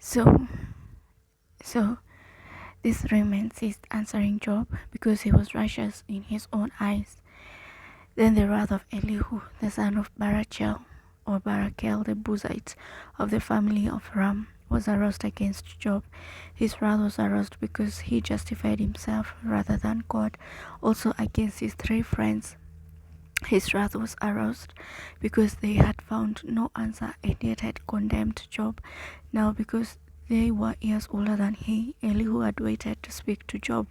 So, so this Raman ceased answering Job because he was righteous in his own eyes. Then the wrath of Elihu, the son of Barachel, or Barachel the Buzite, of the family of Ram, was aroused against Job. His wrath was aroused because he justified himself rather than God. Also against his three friends, his wrath was aroused because they had found no answer and yet had condemned Job. Now, because they were years older than he, Elihu had waited to speak to Job.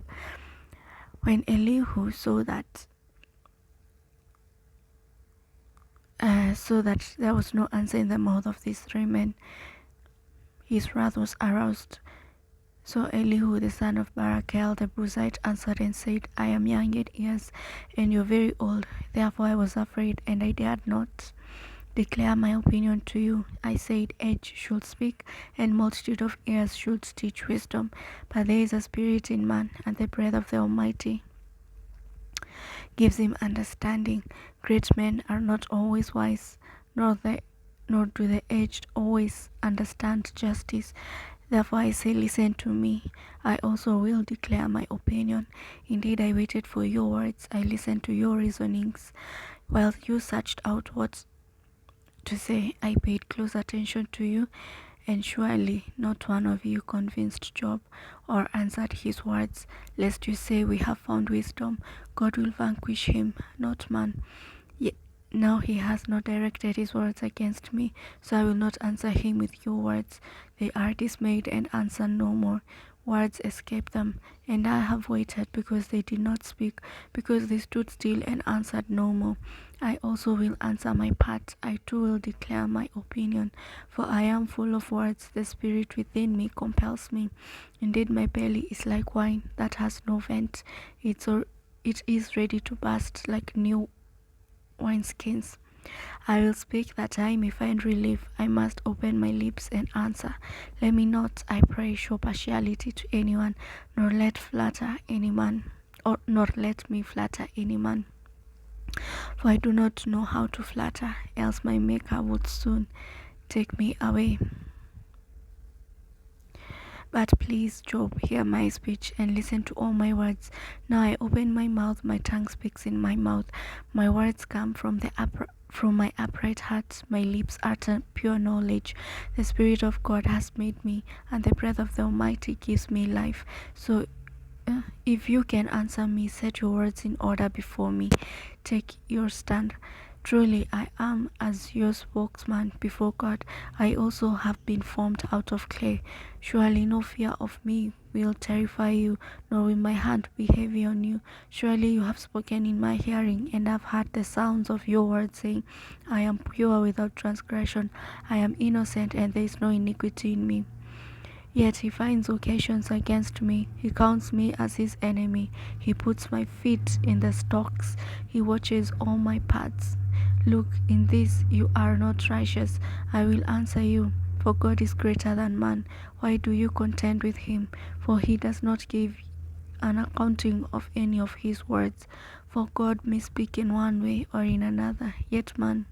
When Elihu saw that there was no answer in the mouth of these three men, his wrath was aroused. So Elihu the son of Barachel the Buzite answered and said, I am young in years, and you're very old. Therefore I was afraid, and I dared not declare my opinion to you. I said, age should speak, and multitude of ears should teach wisdom. But there is a spirit in man, and the breath of the Almighty gives him understanding. Great men are not always wise, nor do the aged always understand justice. Therefore I say, listen to me. I also will declare my opinion. Indeed, I waited for your words. I listened to your reasonings. While you searched out what to say, I paid close attention to you, and surely not one of you convinced Job or answered his words, lest you say, we have found wisdom. God will vanquish him, not man. Yet now he has not directed his words against me, so I will not answer him with your words. They are dismayed and answer no more. Words escape them, and I have waited because they did not speak, because they stood still and answered no more. I also will answer my part. I too will declare my opinion, for I am full of words. The spirit within me compels me. Indeed, my belly is like wine that has no vent. It is ready to burst like new wineskins. I will speak that I may find relief. I must open my lips and answer. Let me not, I pray, show partiality to anyone, nor let me flatter any man. For I do not know how to flatter, else my Maker would soon take me away. But please, Job, hear my speech and listen to all my words. Now I open my mouth, my tongue speaks in my mouth. My words come from my upright heart. My lips utter pure knowledge. The Spirit of God has made me, and the breath of the Almighty gives me life. So if you can answer me, set your words in order before me. Take your stand. Truly I am as your spokesman before God. I also have been formed out of clay. Surely no fear of me will terrify you, nor will my hand be heavy on you. Surely you have spoken in my hearing, and have heard the sounds of your words, saying, I am pure without transgression. I am innocent, and there is no iniquity in me. Yet he finds occasions against me. He counts me as his enemy. He puts my feet in the stocks. He watches all my paths. Look, in this you are not righteous. I will answer you. For God is greater than man. Why do you contend with him? For he does not give an accounting of any of his words. For God may speak in one way or in another, yet man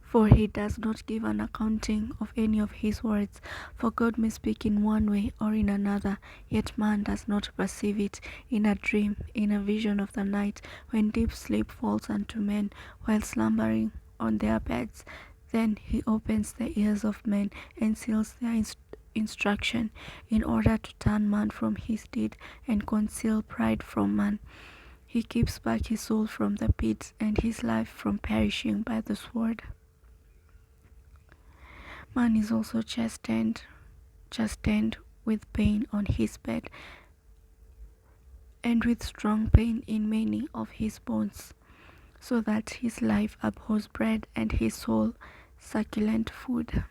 For he does not give an accounting of any of his words. For God may speak in one way or in another, yet man does not perceive it. In a dream, in a vision of the night, when deep sleep falls unto men, while slumbering on their beds, then he opens the ears of men and seals their instruction, in order to turn man from his deed and conceal pride from man. He keeps back his soul from the pit, and his life from perishing by the sword. Man is also chastened with pain on his bed, and with strong pain in many of his bones, so that his life abhors bread, and his soul succulent food.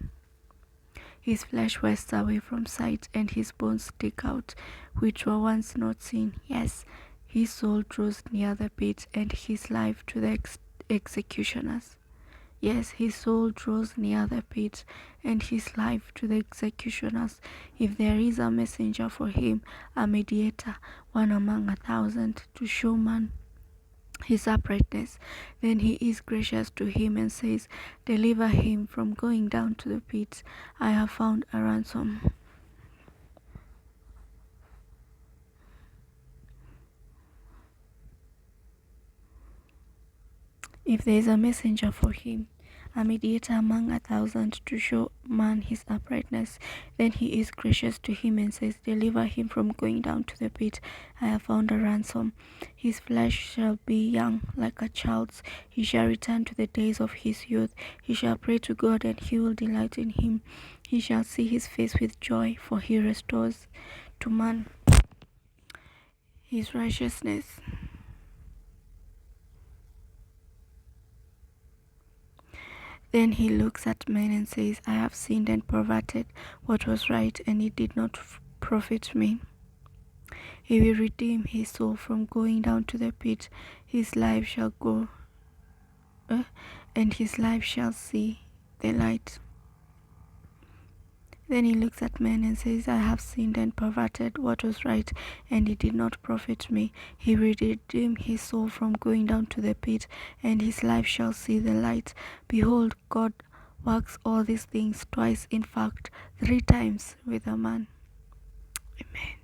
His flesh wastes away from sight, and his bones stick out, which were once not seen. Yes, his soul draws near the pit, and his life to the executioners. Yes, his soul draws near the pit, and his life to the executioners. If there is a messenger for him, a mediator, one among 1,000, to show man his uprightness. Then he is gracious to him and says, deliver him from going down to the pit. I have found a ransom. If there is a messenger for him, a mediator among 1,000 to show man his uprightness, then he is gracious to him and says, deliver him from going down to the pit. I have found a ransom. His flesh shall be young like a child's. He shall return to the days of his youth. He shall pray to God, and he will delight in him. He shall see his face with joy, for he restores to man his righteousness. Then he looks at men and says, I have sinned and perverted what was right, and it did not profit me. He will redeem his soul from going down to the pit. His life shall go, and his life shall see the light. Then he looks at men and says, I have sinned and perverted what was right, and it did not profit me. He will redeem his soul from going down to the pit, and his life shall see the light. Behold, God works all these things twice, in fact, 3 times with a man. Amen.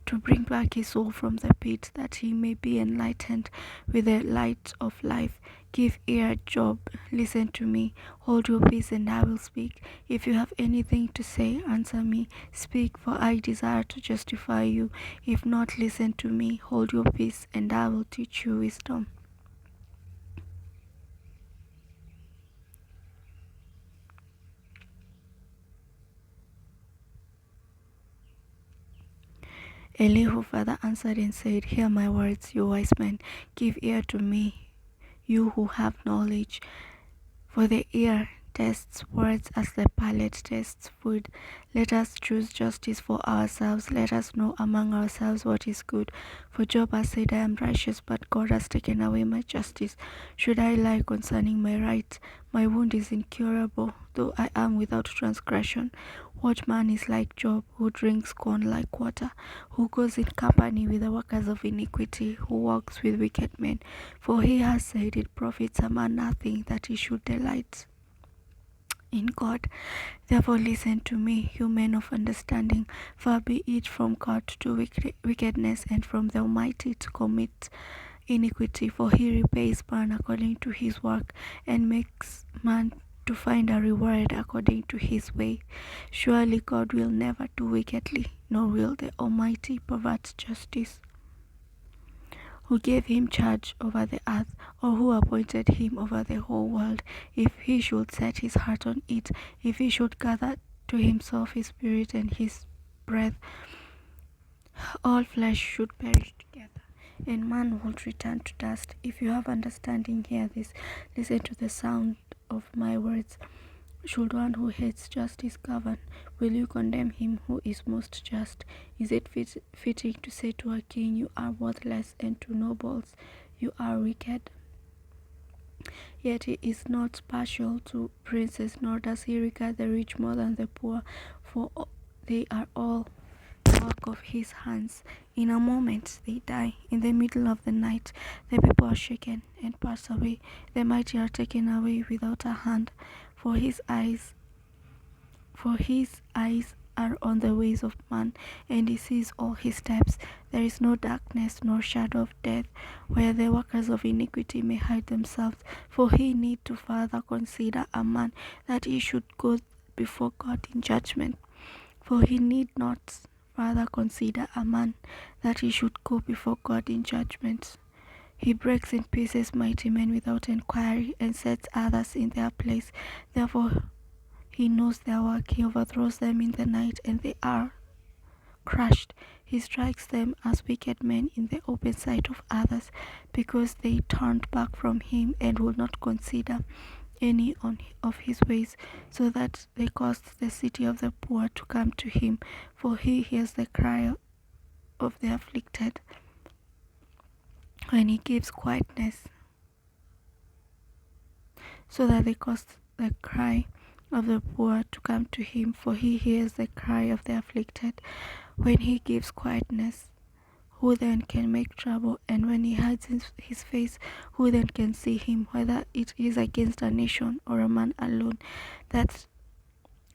To bring back his soul from the pit, that he may be enlightened with the light of life. Give ear, Job, listen to me. Hold your peace, and I will speak. If you have anything to say, answer me. Speak, for I desire to justify you. If not, listen to me. Hold your peace, and I will teach you wisdom. Elihu further answered and said, hear my words, you wise men. Give ear to me, you who have knowledge. For the ear tests words as the palate tests food. Let us choose justice for ourselves. Let us know among ourselves what is good. For Job has said, I am righteous, but God has taken away my justice. Should I lie concerning my right? My wound is incurable, though I am without transgression. What man is like Job, who drinks scorn like water, who goes in company with the workers of iniquity, who walks with wicked men? For he has said, it profits a man nothing that he should delight in God. Therefore listen to me, you men of understanding. Far be it from God to do wickedness, and from the Almighty to commit iniquity. For he repays man according to his work, and makes man to find a reward according to his way. Surely God will never do wickedly, nor will the Almighty pervert justice. Who gave him charge over the earth, or who appointed him over the whole world? If he should set his heart on it, if he should gather to himself his spirit and his breath, all flesh should perish together, and man would return to dust. If you have understanding, hear this. Listen to the sound of my words. Should one who hates justice govern? Will you condemn him who is most just? Is it fitting to say to a king, you are worthless, and to nobles, you are wicked? Yet he is not partial to princes, nor does he regard the rich more than the poor, for they are all the work of his hands. In a moment they die. In the middle of the night the people are shaken and pass away. The mighty are taken away without a hand. For his eyes are on the ways of man, and he sees all his steps. There is no darkness nor shadow of death where the workers of iniquity may hide themselves. For he need to further consider a man, that he should go before God in judgment. For he need not further consider a man, that he should go before God in judgment. He breaks in pieces mighty men without inquiry, and sets others in their place. Therefore he knows their work. He overthrows them in the night, and they are crushed. He strikes them as wicked men in the open sight of others, because they turned back from him and would not consider any of his ways, so that they caused the city of the poor to come to him. For he hears the cry of the afflicted, when he gives quietness, so that they cause the cry of the poor to come to him. For he hears the cry of the afflicted, when he gives quietness. who then can make trouble? And when he hides his face, who then can see him? Whether it is against a nation or a man alone, that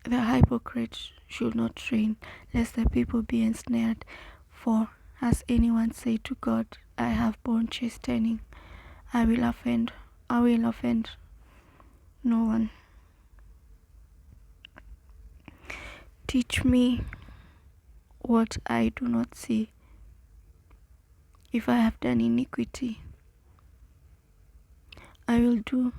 the hypocrite should not reign, lest the people be ensnared. For has anyone said to God, I have borne chastening, I will offend no one. Teach me what I do not see. If I have done iniquity, I will do.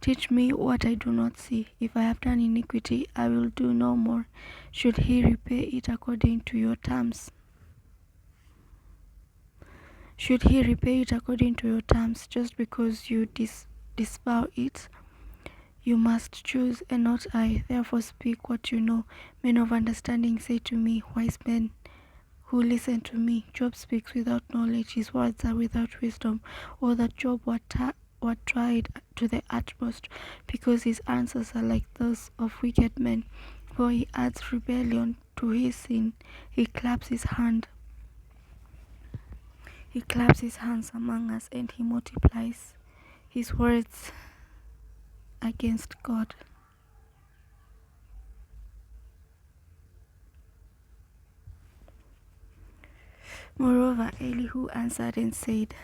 Teach me what I do not see. If I have done iniquity, I will do no more. Should he repay it according to your terms? Should he repay it according to your terms, just because you disavow it? You must choose, and not I. Therefore speak what you know. Men of understanding say to me, wise men who listen to me. Job speaks without knowledge, his words are without wisdom. Or that Job was tried to the utmost, because his answers are like those of wicked men. For he adds rebellion to his sin. He claps his hands among us, and he multiplies his words against God. Moreover, Elihu answered and said,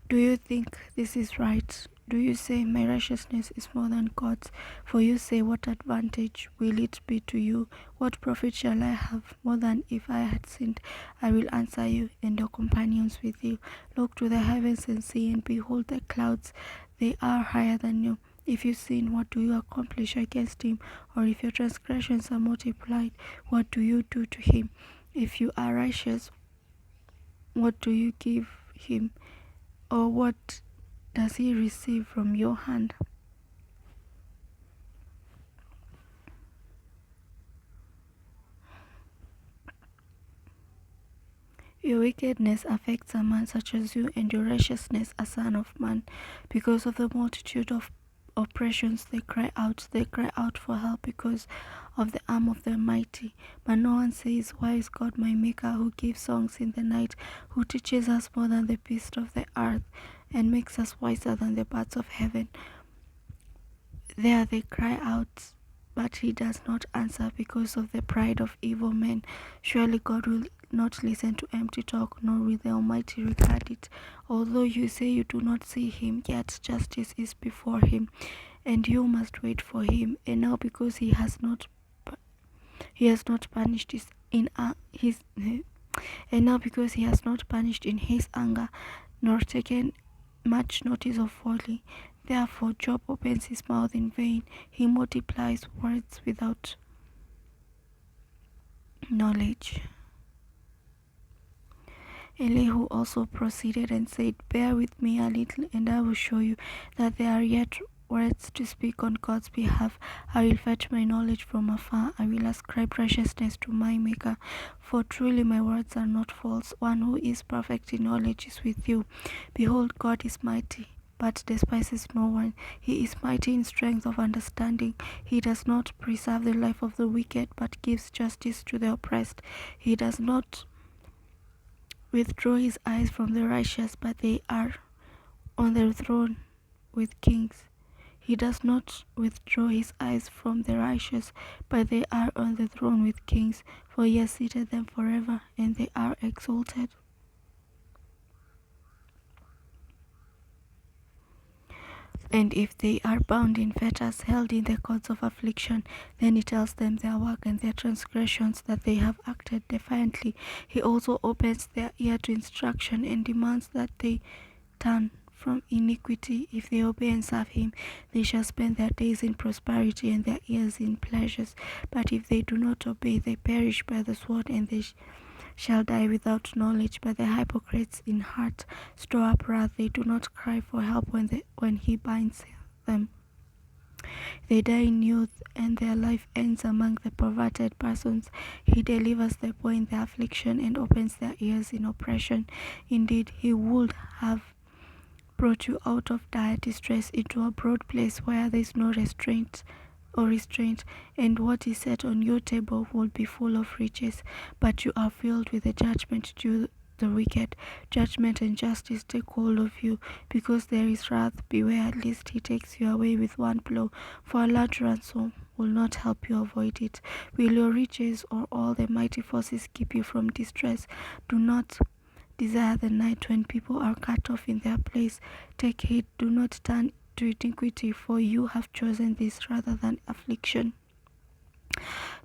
do you think this is right? Do you say my righteousness is more than God's? For you say, what advantage will it be to you? What profit shall I have more than if I had sinned? I will answer you and your companions with you. Look to the heavens and see, and behold the clouds, they are higher than you. If you sin, what do you accomplish against him? Or if your transgressions are multiplied, what do you do to him? If you are righteous, what do you give him? Or what does he receive from your hand? Your wickedness affects a man such as you, and your righteousness a son of man. Because of the multitude of oppressions they cry out for help, because of the arm of the mighty. But no one says, why is God my maker, who gives songs in the night, who teaches us more than the beasts of the earth, and makes us wiser than the birds of heaven? There they cry out, but he does not answer, because of the pride of evil men. Surely God will not listen to empty talk, nor will the Almighty regard it. Although you say you do not see him, yet justice is before him, and you must wait for him. And now, because he has not punished in his anger, nor taken much notice of folly, therefore Job opens his mouth in vain. He multiplies words without knowledge. Elihu also proceeded and said, bear with me a little, and I will show you that there are yet words to speak on God's behalf. I will fetch my knowledge from afar. I will ascribe righteousness to my Maker. For truly my words are not false. One who is perfect in knowledge is with you. Behold, God is mighty, but despises no one. He is mighty in strength of understanding. He does not preserve the life of the wicked, but gives justice to the oppressed. He does not withdraw his eyes from the righteous, but they are on the throne with kings. He does not withdraw his eyes from the righteous, but they are on the throne with kings. For he has seated them forever, and they are exalted. And if they are bound in fetters, held in the cords of affliction, then he tells them their work and their transgressions, that they have acted defiantly. He also opens their ear to instruction, and demands that they turn from iniquity. If they obey and serve him, they shall spend their days in prosperity, and their years in pleasures. But if they do not obey, they perish by the sword, and they shall die without knowledge. But the hypocrites in heart store up wrath. They do not cry for help when he binds them. They die in youth, and their life ends among the perverted persons. He delivers the poor in their affliction, and opens their ears in oppression. Indeed, he would have brought you out of dire distress into a broad place where there is no restraint or restraint, and what is set on your table will be full of riches. But you are filled with the judgment due the wicked. Judgment and justice take hold of you, because there is wrath. Beware, lest he takes you away with one blow, for a large ransom will not help you avoid it. Will your riches or all the mighty forces keep you from distress? Do not desire the night when people are cut off in their place. Take heed, do not turn to iniquity, for you have chosen this rather than affliction.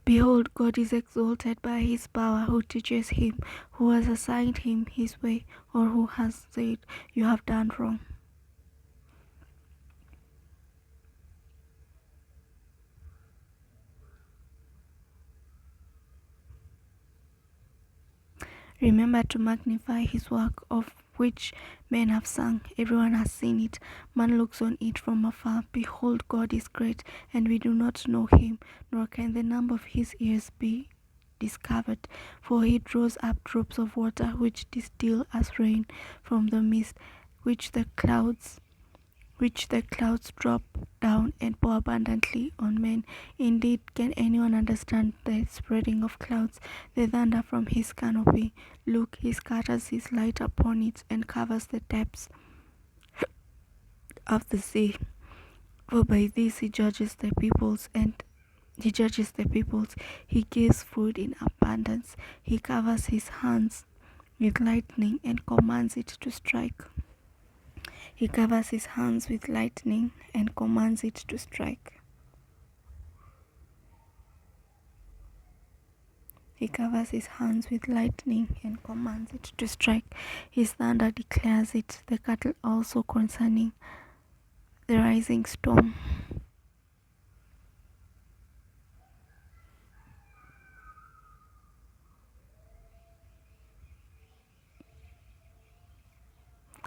Behold, God is exalted by his power, who teaches him, who has assigned him his way, or who has said, you have done wrong. Remember to magnify his work, of which men have sung. Everyone has seen it. Man looks on it from afar. Behold, God is great, and we do not know him, nor can the number of his years be discovered. For he draws up drops of water, which distill as rain from the mist, which the clouds drop down and pour abundantly on men. Indeed, can anyone understand the spreading of clouds, the thunder from his canopy? Look, he scatters his light upon it, and covers the depths of the sea. For by this he judges the peoples, He gives food in abundance. He covers his hands with lightning and commands it to strike. He covers his hands with lightning and commands it to strike. He covers his hands with lightning and commands it to strike. His thunder declares it, the cattle also concerning the rising storm.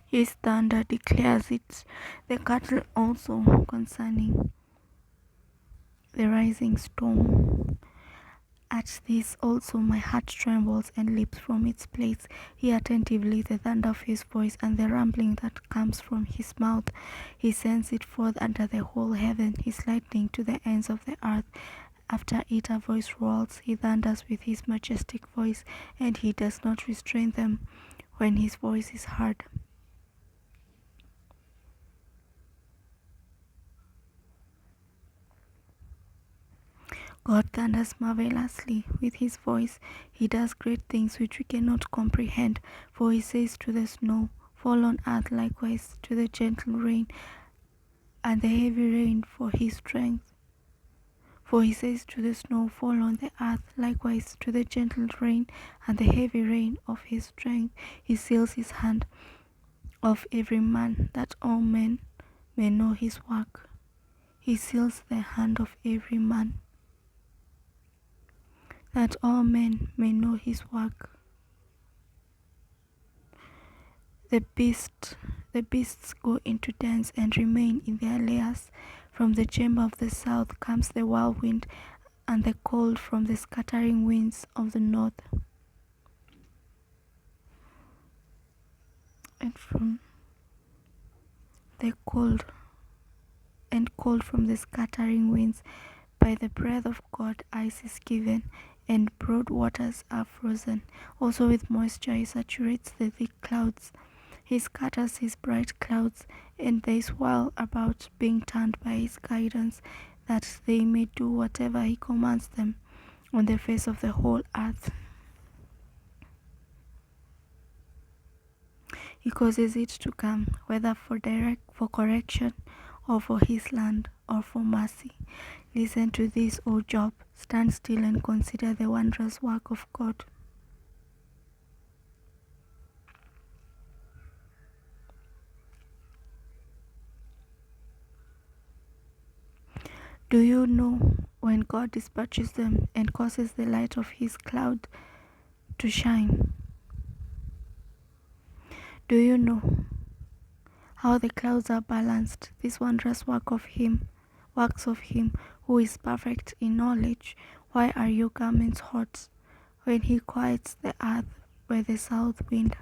His thunder declares it, the cattle also concerning the rising storm. At this also my heart trembles and leaps from its place. Hear attentively the thunder of his voice and the rumbling that comes from his mouth. He sends it forth under the whole heaven, his lightning to the ends of the earth. After it a voice rolls, he thunders with his majestic voice, and he does not restrain them when his voice is heard. God thunders marvelously with his voice. He does great things which we cannot comprehend. For he says to the snow, fall on earth, likewise to the gentle rain and the heavy rain for his strength. For he says to the snow, fall on the earth, likewise to the gentle rain and the heavy rain of his strength. He seals his hand of every man, that all men may know his work. He seals the hand of every man, that all men may know his work. The beasts go into dens and remain in their lairs. From the chamber of the south comes the whirlwind, and the cold from the scattering winds of the north. And from the cold from the scattering winds, by the breath of God ice is given, and broad waters are frozen. Also with moisture he saturates the thick clouds. He scatters his bright clouds, and they swirl about, being turned by his guidance, that they may do whatever he commands them on the face of the whole earth. He causes it to come, whether for correction, or for his land, or for mercy. Listen to this, O Job. Stand still and consider the wondrous work of God. Do you know when God dispatches them and causes the light of his cloud to shine? Do you know how the clouds are balanced, this wondrous works of him who is perfect in knowledge? Why are your garments hot when he quiets the earth by the south wind?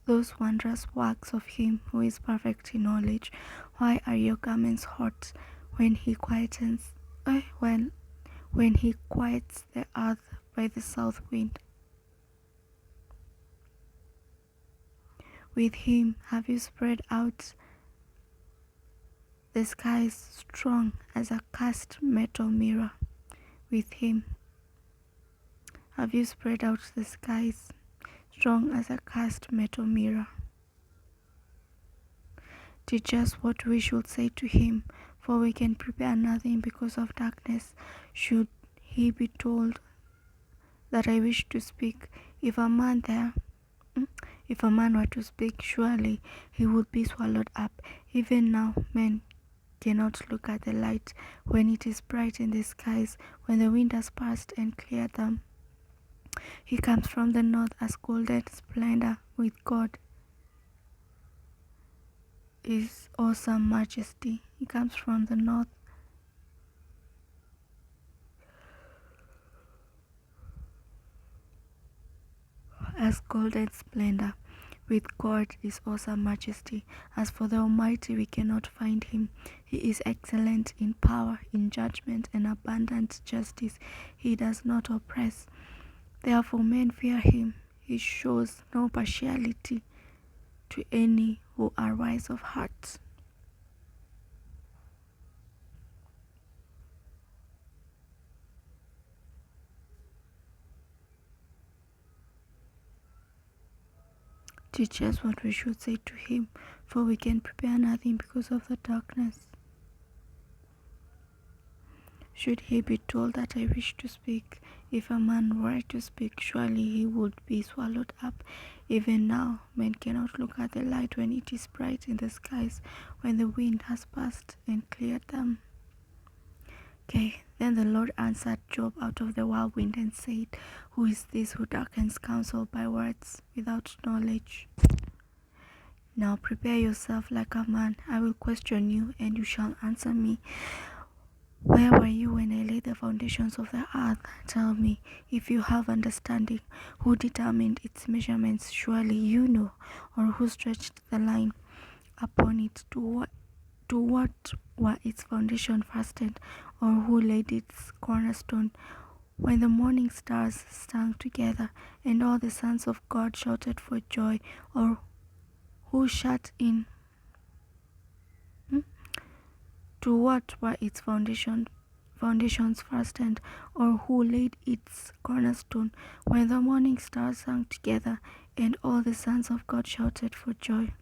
those wondrous works of him who is perfect in knowledge. Why are your garments hot when he quietens when he quiets the earth by the south wind? With him have you spread out the skies strong as a cast metal mirror. With him have you spread out the skies strong as a cast metal mirror. Teach us what we should say to him, for we can prepare nothing because of darkness. Should he be told that I wish to speak, if a man were to speak, surely he would be swallowed up. Even now men cannot look at the light when it is bright in the skies, when the wind has passed and cleared them. He comes from the north as golden splendor with God. His awesome majesty. He comes from the north as golden splendor with God, his awesome majesty. As for the Almighty, we cannot find him. He is excellent in power, in judgment, and abundant justice. He does not oppress. Therefore men fear him. He shows no partiality to any who are wise of heart. Teach us what we should say to him, for we can prepare nothing because of the darkness. Should he be told that I wish to speak, if a man were to speak, surely he would be swallowed up. Even now men cannot look at the light when it is bright in the skies, when the wind has passed and cleared them. Okay, then the Lord answered Job out of the whirlwind and said, who is this who darkens counsel by words without knowledge? Now prepare yourself like a man. I will question you, and you shall answer me. Where were you when I laid the foundations of the earth? Tell me, if you have understanding, who determined its measurements? Surely you know, or who stretched the line upon it? To what were its foundation fastened, or who laid its cornerstone? When the morning stars sang together, and all the sons of God shouted for joy, or who shut in? To what were its foundations fastened, or who laid its cornerstone? When the morning stars sang together, and all the sons of God shouted for joy.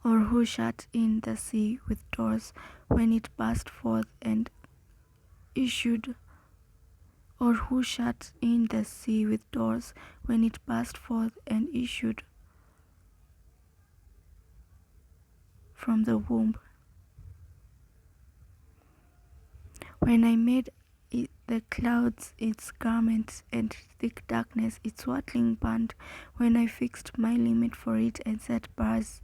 Or who shut in the sea with doors when it burst forth and issued? Or who shut in the sea with doors when it burst forth and issued from the womb? When I made the clouds its garment, and thick darkness its swaddling band, when I fixed my limit for it and set bars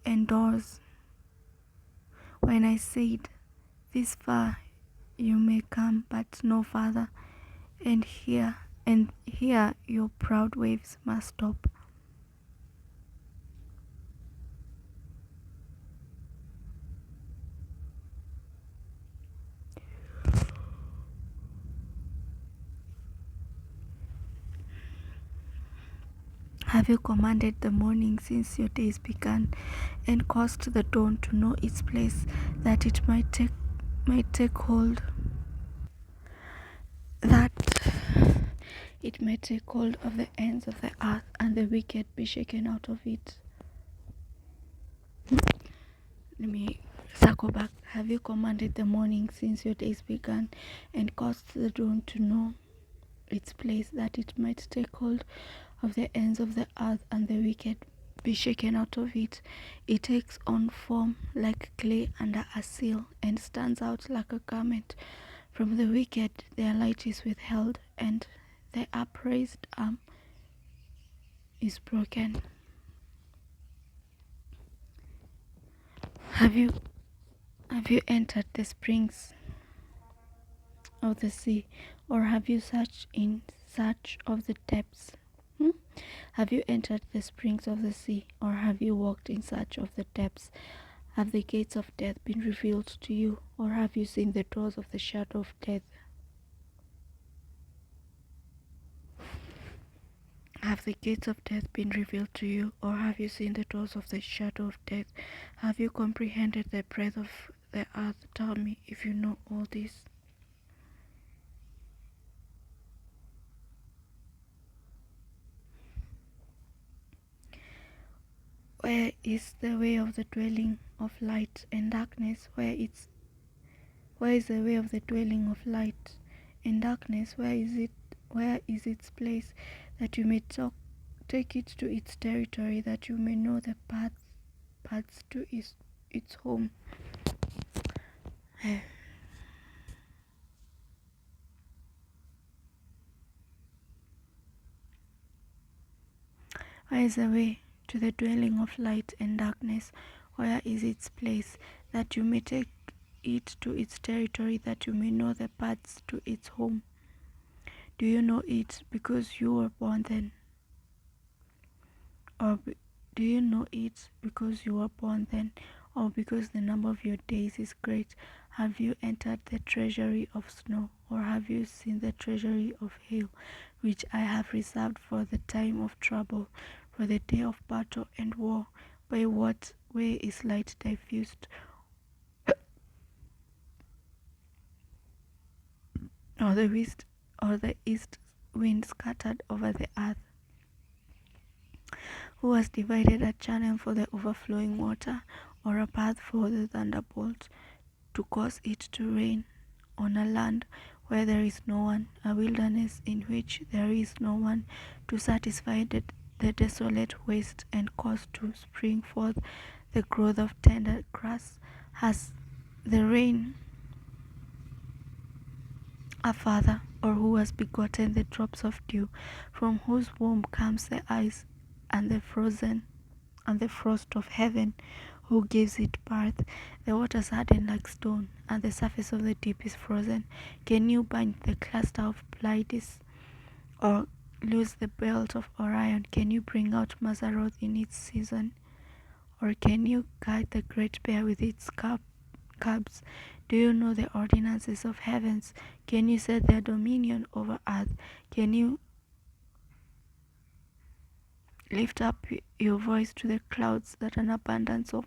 and doors, when I said, this far you may come, but no farther, and here your proud waves must stop. Have you commanded the morning since your days began, and caused the dawn to know its place, that it might take hold of the ends of the earth, and the wicked be shaken out of it? Let me circle back. Have you commanded the morning since your days began, and caused the dawn to know its place, that it might take hold of the ends of the earth, and the wicked be shaken out of it? It takes on form like clay under a seal, and stands out like a garment. From the wicked their light is withheld, and the upraised arm is broken. Have you entered the springs of the sea, or have you searched in search of the depths? Hmm? Have you entered the springs of the sea, or have you walked in search of the depths? Have the gates of death been revealed to you, or have you seen the doors of the shadow of death? Have the gates of death been revealed to you, or have you seen the doors of the shadow of death? Have you comprehended the breadth of the earth? Tell me if you know all this. Where is the way of the dwelling of light and darkness? Where is the way of the dwelling of light and darkness? Where is it? Where is its place, that you may take it to its territory, that you may know the paths to its home? Where is the way to the dwelling of light and darkness? Where is its place, that you may take it to its territory, that you may know the paths to its home? Do you know it because you were born then? Or do you know it because you were born then, or because the number of your days is great? Have you entered the treasury of snow, or have you seen the treasury of hail, which I have reserved for the time of trouble, for the day of battle and war? By what way is light diffused, or the east wind scattered over the earth? Who has divided a channel for the overflowing water, or a path for the thunderbolt, to cause it to rain on a land where there is no one, a wilderness in which there is no one, to satisfy the desolate waste, and cause to spring forth the growth of tender grass? Has the rain a father, or who has begotten the drops of dew, from whose womb comes the ice and the frost of heaven, who gives it birth? The waters harden like stone, and the surface of the deep is frozen. Can you bind the cluster of Pleiades, or loose the belt of Orion? Can you bring out Mazzaroth in its season, or can you guide the great bear with its cubs? Do you know the ordinances of heavens? Can you set their dominion over earth? Can you lift up your voice to the clouds, that an abundance of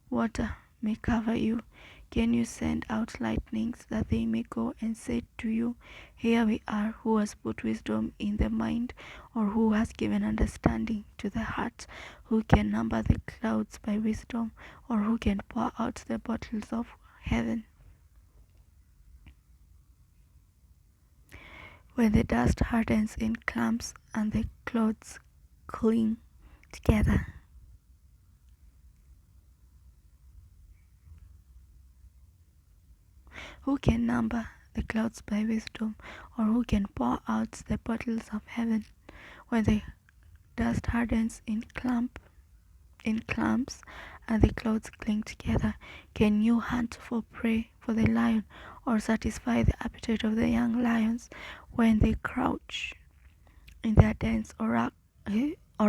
water may cover you? Can you send out lightnings, that they may go and say to you, here we are? Who has put wisdom in the mind, or who has given understanding to the heart? Who can number the clouds by wisdom, or who can pour out the bottles of heaven? When the dust hardens in clumps, and the clouds cling together, who can number the clouds by wisdom, or who can pour out the bottles of heaven? When the dust hardens in clumps, and the clouds cling together, can you hunt for prey for the lion, or satisfy the appetite of the young lions? When they crouch in their dens, or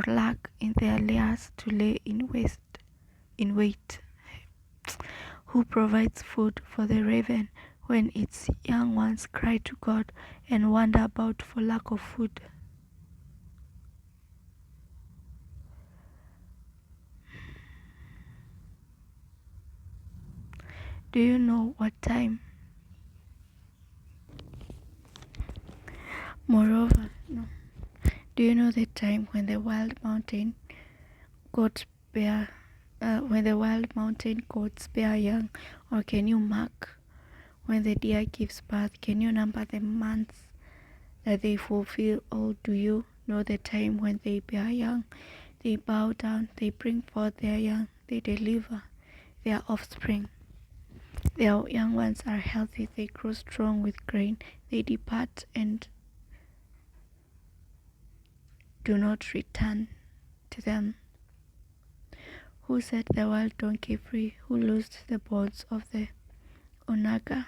lurk in their lairs to lay in wait, who provides food for the raven when its young ones cry to God and wander about for lack of food? Do you know what time? Moreover, no. Do you know the time when the wild mountain goats bear young? Or can you mark when the deer gives birth? Can you number the months that they fulfill? Or do you know the time when they bear young? They bow down, they bring forth their young, they deliver their offspring. Their young ones are healthy, they grow strong with grain, they depart and do not return to them. Who set the wild donkey free? Who loosed the bonds of the onaga?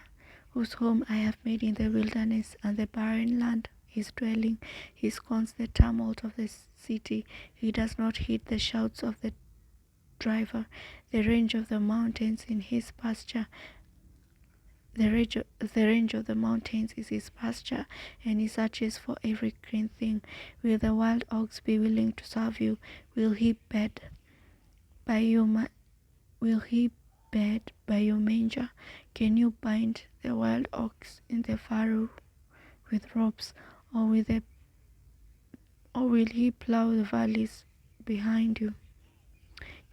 whose home I have made in the wilderness, and the barren land his dwelling. He scorns the tumult of the city. He does not heed the shouts of the driver. The range of the mountains in his pasture. The range of the mountains is his pasture, and he searches for every green thing. Will the wild ox be willing to serve you? Will he bed by your manger? Can you bind the wild ox in the furrow with ropes, or will he plow the valleys behind you?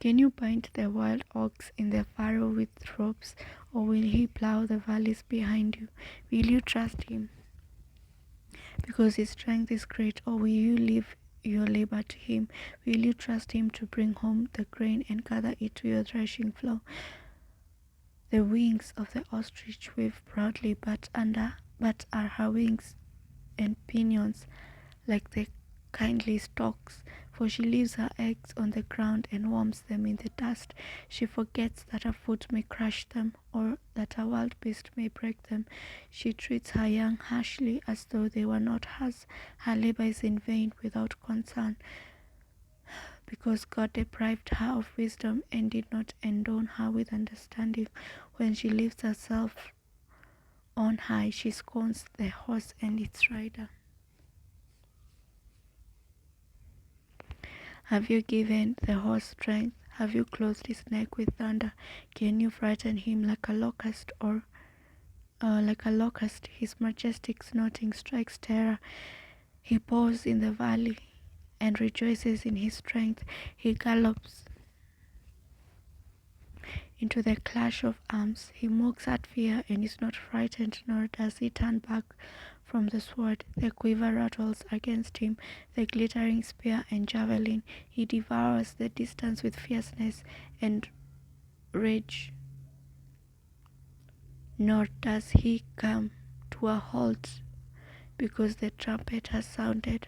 Can you bind the wild ox in the furrow with ropes, or will he plow the valleys behind you? Will you trust him because his strength is great, or will you leave your labor to him? Will you trust him to bring home the grain and gather it to your threshing floor? The wings of the ostrich wave proudly, but are her wings and pinions like the kindly stalks, for she leaves her eggs on the ground and warms them in the dust. She forgets that a foot may crush them, or that a wild beast may break them. She treats her young harshly as though they were not hers. Her labor is in vain without concern, because God deprived her of wisdom and did not endow her with understanding. When she lifts herself on high, she scorns the horse and its rider. Have you given the horse strength? Have you clothed his neck with thunder? Can you frighten him like a locust, or like a locust? His majestic snorting strikes terror. He paws in the valley and rejoices in his strength. He gallops into the clash of arms. He mocks at fear and is not frightened, nor does he turn back from the sword. The quiver rattles against him, the glittering spear and javelin. He devours the distance with fierceness and rage, nor does he come to a halt because the trumpet has sounded.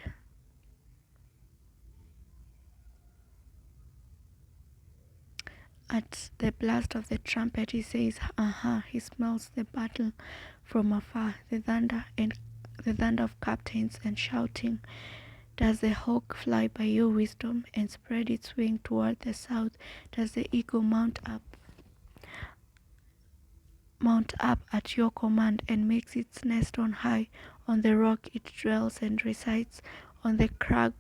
At the blast of the trumpet, he says, "Aha!" He smells the battle from afar, the thunder of captains and shouting. Does the hawk fly by your wisdom and spread its wing toward the south? Does the eagle mount up at your command and makes its nest on high? On the rock it dwells and resides, on the crag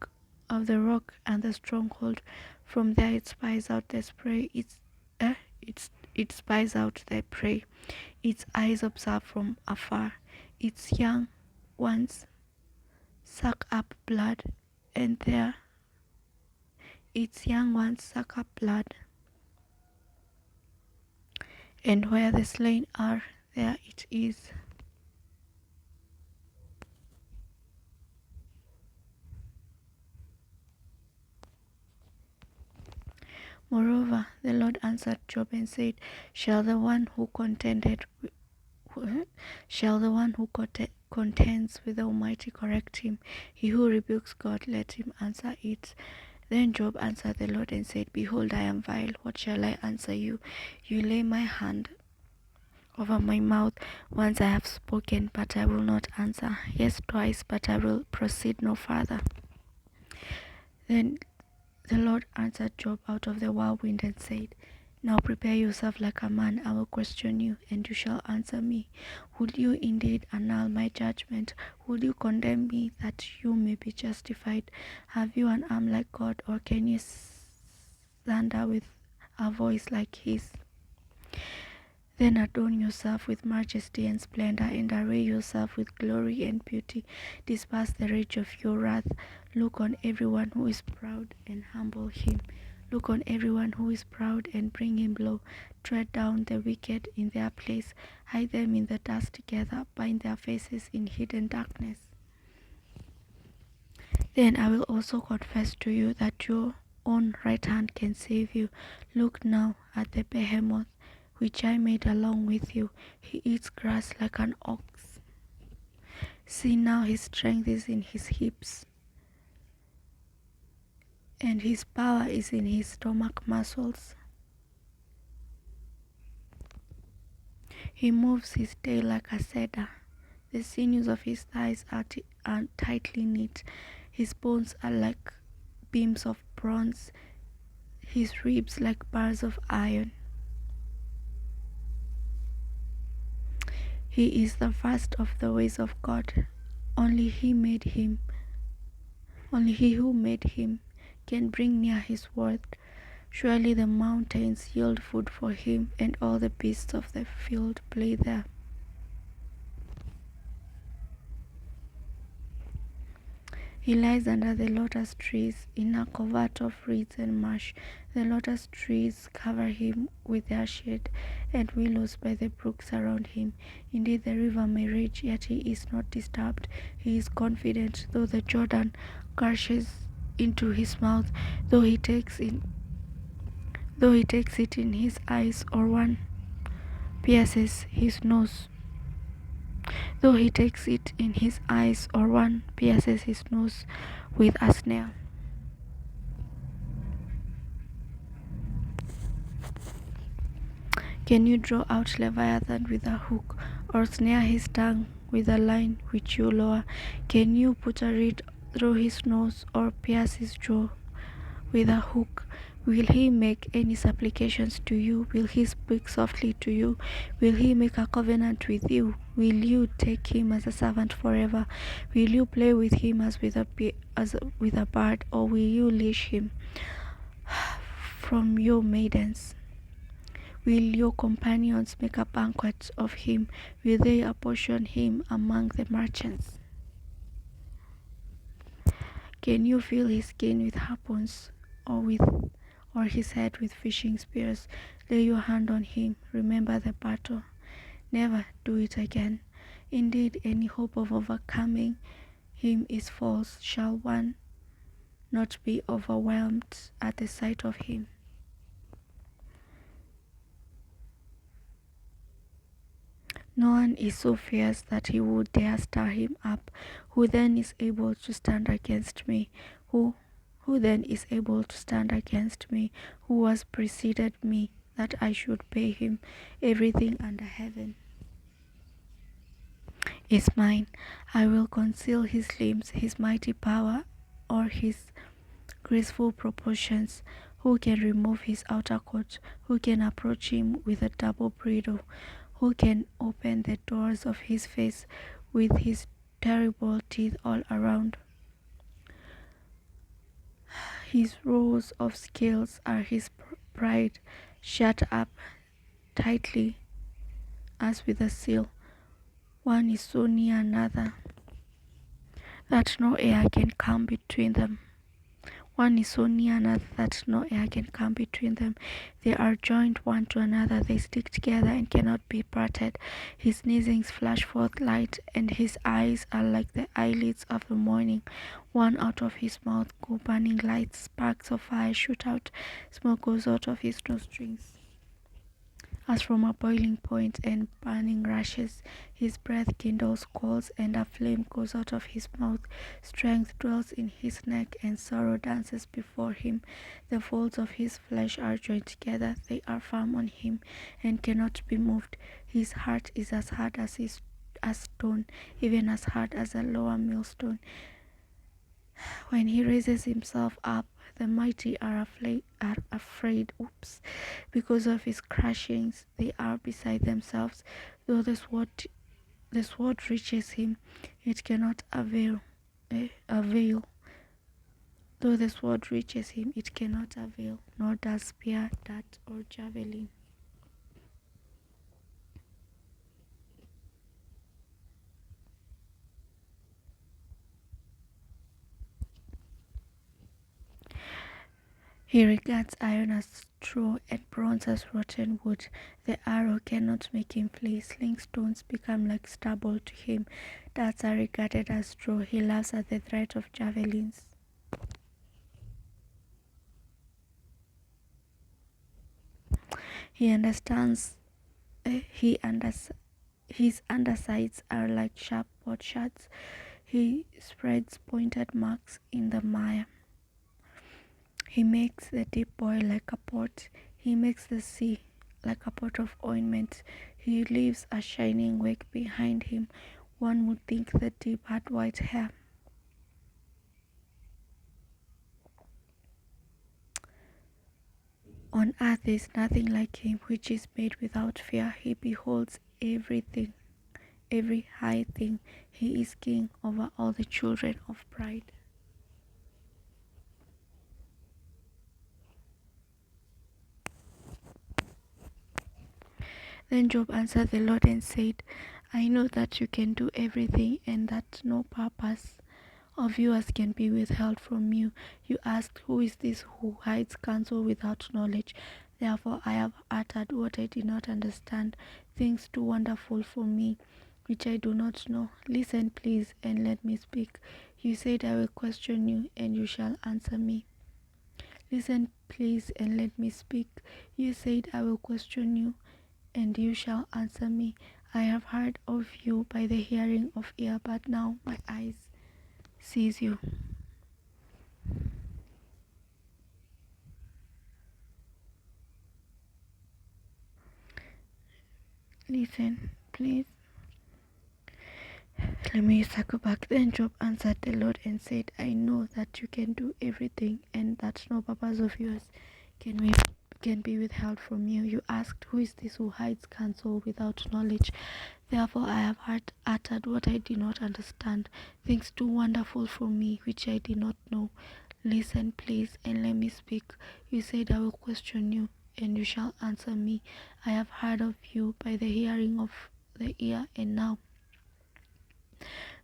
of the rock and the stronghold. From there it spies out the prey. It spies out the prey. Its eyes observe from afar. Its young ones suck up blood, and there its young ones suck up blood. And where the slain are, there it is. Moreover, the Lord answered Job and said, Shall the one who contends with the Almighty correct him? He who rebukes God, let him answer it. Then Job answered the Lord and said, Behold, I am vile. What shall I answer you? You lay my hand over my mouth. Once I have spoken, but I will not answer. Yes, twice, but I will proceed no further. Then the Lord answered Job out of the whirlwind and said, Now prepare yourself like a man. I will question you, and you shall answer me. Would you indeed annul my judgment? Would you condemn me that you may be justified? Have you an arm like God, or can you thunder with a voice like his? Then adorn yourself with majesty and splendor, and array yourself with glory and beauty. Disperse the rage of your wrath. Look on everyone who is proud and humble him. Look on everyone who is proud and bring him low. Tread down the wicked in their place. Hide them in the dust together. Bind their faces in hidden darkness. Then I will also confess to you that your own right hand can save you. Look now at the behemoth which I made along with you. He eats grass like an ox. See now, his strength is in his hips, and his power is in his stomach muscles. He moves his tail like a cedar. The sinews of his thighs are tightly knit. His bones are like beams of bronze, his ribs like bars of iron. He is the first of the ways of God. Only he who made him can bring near his word. Surely the mountains yield food for him, and all the beasts of the field play there. He lies under the lotus trees in a covert of reeds and marsh. The lotus trees cover him with their shade, and willows by the brook surround him. Indeed, the river may rage, yet he is not disturbed. He is confident, though the Jordan gushes into his mouth, though he takes it in his eyes, or one pierces his nose. Though he takes it in his eyes, or one pierces his nose with a snare. Can you draw out Leviathan with a hook, or snare his tongue with a line which you lower? Can you put a reed through his nose, or pierce his jaw with a hook? Will he make any supplications to you? Will he speak softly to you? Will he make a covenant with you? Will you take him as a servant forever? Will you play with him as with a bird, or will you leash him from your maidens? Will your companions make a banquet of him? Will they apportion him among the merchants? Can you fill his skin with harpoons, or his head with fishing spears? Lay your hand on him, remember the battle. Never do it again. Indeed, any hope of overcoming him is false. Shall one not be overwhelmed at the sight of him? No one is so fierce that he would dare stir him up. Who then is able to stand against me? Who then is able to stand against me? Who has preceded me, that I should pay him? Everything under heaven is mine. I will conceal his limbs, his mighty power, or his graceful proportions. Who can remove his outer coat? Who can approach him with a double bridle? Who can open the doors of his face with his terrible teeth all around? His rows of scales are his pride, shut up tightly as with a seal. One is so near another that no air can come between them. One is so near another that no air can come between them. They are joined one to another, they stick together and cannot be parted. His sneezings flash forth light, and his eyes are like the eyelids of the morning. One out of his mouth go burning lights, sparks of fire shoot out, smoke goes out of his nostrils as from a boiling point, and burning rushes. His breath kindles coals, and a flame goes out of his mouth. Strength dwells in his neck, and sorrow dances before him. The folds of his flesh are joined together, they are firm on him, and cannot be moved. His heart is as hard as stone, even as hard as a lower millstone. When he raises himself up, the mighty are afraid. Because of his crushings, they are beside themselves. Though the sword reaches him, it cannot avail. Though the sword reaches him, it cannot avail, nor does spear, dart, or javelin. He regards iron as straw and bronze as rotten wood. The arrow cannot make him flee. Sling stones become like stubble to him. Darts are regarded as straw. He laughs at the threat of javelins. He understands. His undersides are like sharp potsherds. He spreads pointed marks in the mire. He makes the deep boil like a pot. He makes the sea like a pot of ointment. He leaves a shining wake behind him. One would think the deep had white hair. On earth there is nothing like him, which is made without fear. He beholds everything, every high thing. He is king over all the children of pride. Then Job answered the Lord and said, I know that you can do everything, and that no purpose of yours can be withheld from you. You asked, who is this who hides counsel without knowledge? Therefore I have uttered what I did not understand, things too wonderful for me, which I do not know. Listen, please, and let me speak. You said, I will question you, and you shall answer me. Listen, please, and let me speak. You said, I will question you, and you shall answer me. I have heard of you by the hearing of ear, but now my eyes sees you. Listen, please. Let me circle back. Then Job answered the Lord and said, I know that you can do everything, and that no purpose of yours can be withheld from you. You asked, who is this who hides counsel without knowledge? Therefore I have uttered what I did not understand, things too wonderful for me, which I did not know. Listen, please, and let me speak. You said, I will question you, and you shall answer me. I have heard of you by the hearing of the ear, and now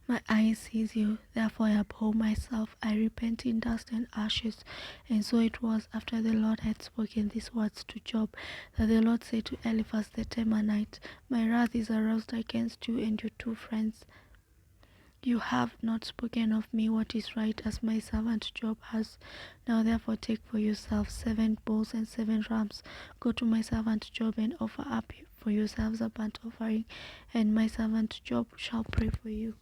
my eye sees you. Therefore I abhor myself. I repent in dust and ashes. And so it was, after the Lord had spoken these words to Job, that the Lord said to Eliphaz the Temanite, my wrath is aroused against you and your 2 friends. You have not spoken of me what is right, as my servant Job has. Now therefore take for yourself 7 bulls and 7 rams. Go to my servant Job and offer up for yourselves a burnt offering, and my servant Job shall pray for you,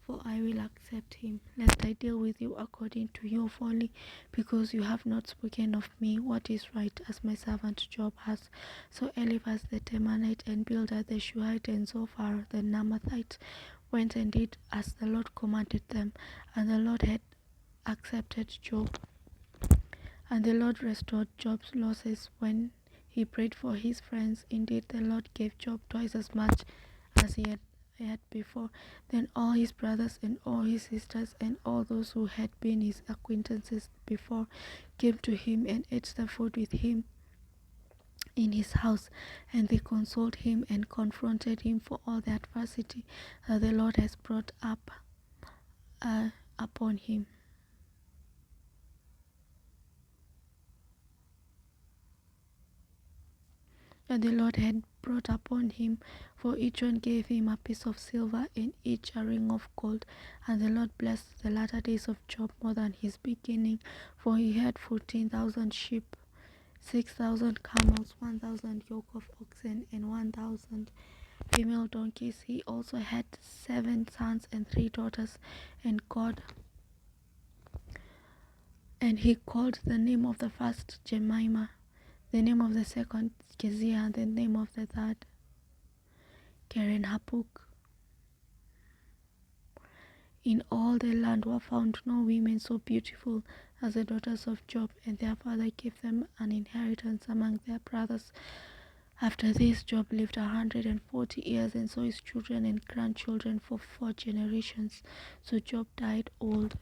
for I will accept him, lest I deal with you according to your folly, because you have not spoken of me what is right, as my servant Job has. So Eliphaz the Temanite, and Bildad the Shuhite, and Zophar the Naamathite went and did as the Lord commanded them, and the Lord had accepted Job. And the Lord restored Job's losses when he prayed for his friends. Indeed, the Lord gave Job twice as much as he had before. Then all his brothers and all his sisters and all those who had been his acquaintances before came to him and ate the food with him in his house, and they consoled him and confronted him for all the adversity that the Lord has brought up upon him. That the Lord had brought upon him, for each one gave him a piece of silver, and each a ring of gold. And the Lord blessed the latter days of Job more than his beginning, for he had 14,000 sheep, 6,000 camels, 1,000 yoke of oxen, and 1,000 female donkeys. He also had 7 sons and 3 daughters, and he called the name of the first Jemima, the name of the second Keziah, and the name of the third Keren-Hapuk. In all the land were found no women so beautiful as the daughters of Job, and their father gave them an inheritance among their brothers. After this, Job lived 140 years, and saw his children and grandchildren for 4 generations. So Job died old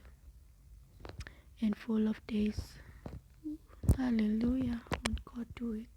and full of days. Hallelujah. Won't God do it?